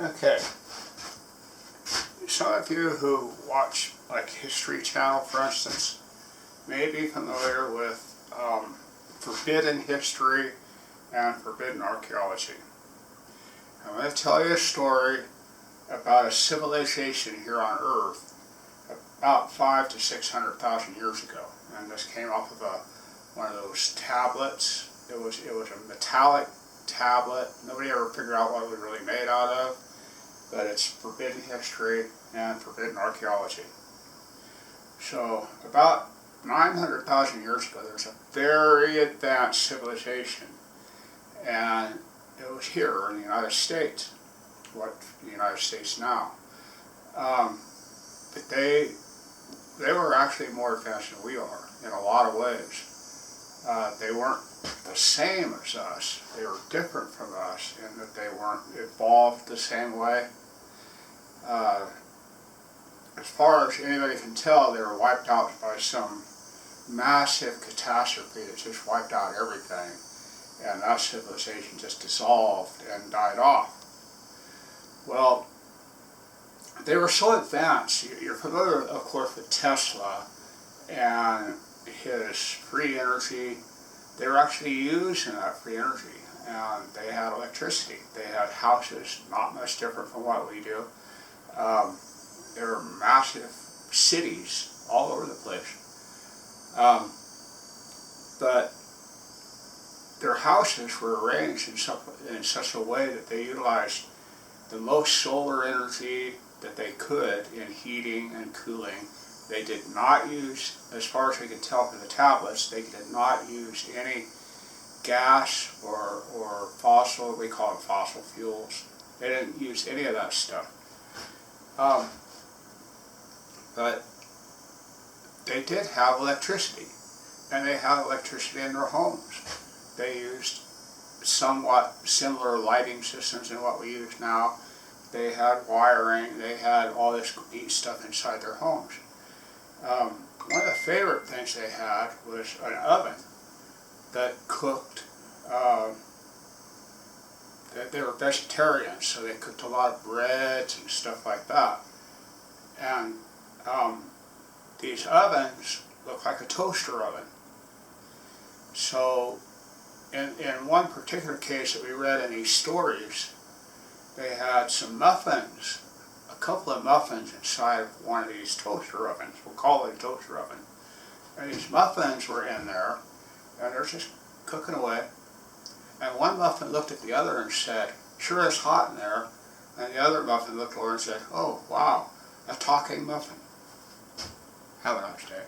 Okay. Some of you who watch like History Channel, for instance, may be familiar with forbidden history and forbidden archaeology. I'm going to tell you a story about a civilization here on Earth about 500 to 600,000 years ago, and this came off of one of those tablets. It was a metallic tablet. Nobody ever figured out what it was really made out of, but it's forbidden history and forbidden archaeology. So about 900,000 years ago, there was a very advanced civilization, and it was here in the United States, what the United States now. But they were actually more advanced than we are in a lot of ways. They weren't the same as us. They were different from us in that they weren't evolved the same way. As far as anybody can tell, they were wiped out by some massive catastrophe that just wiped out everything, and that civilization just dissolved and died off. Well, they were so advanced. You're familiar, of course, with Tesla and his free energy. They were actually using that free energy, and they had electricity. They had houses not much different from what we do. There were massive cities all over the place. But their houses were arranged in such a way that they utilized the most solar energy that they could in heating and cooling. They did not use, as far as we could tell from the tablets, they did not use any gas or fossil, we call them fossil fuels. They didn't use any of that stuff. But they did have electricity, and they had electricity in their homes. They used somewhat similar lighting systems than what we use now. They had wiring, they had all this neat stuff inside their homes. One of the favorite things they had was an oven that cooked. They were vegetarians, so they cooked a lot of breads and stuff like that. And these ovens look like a toaster oven. So in one particular case that we read in these stories, they had some muffins, a couple of muffins inside of one of these toaster ovens. We'll call it a toaster oven. And these muffins were in there, and they're just cooking away. And one muffin looked at the other and said, "Sure is hot in there." And the other muffin looked over and said, "Oh, wow, a talking muffin." Have a nice day.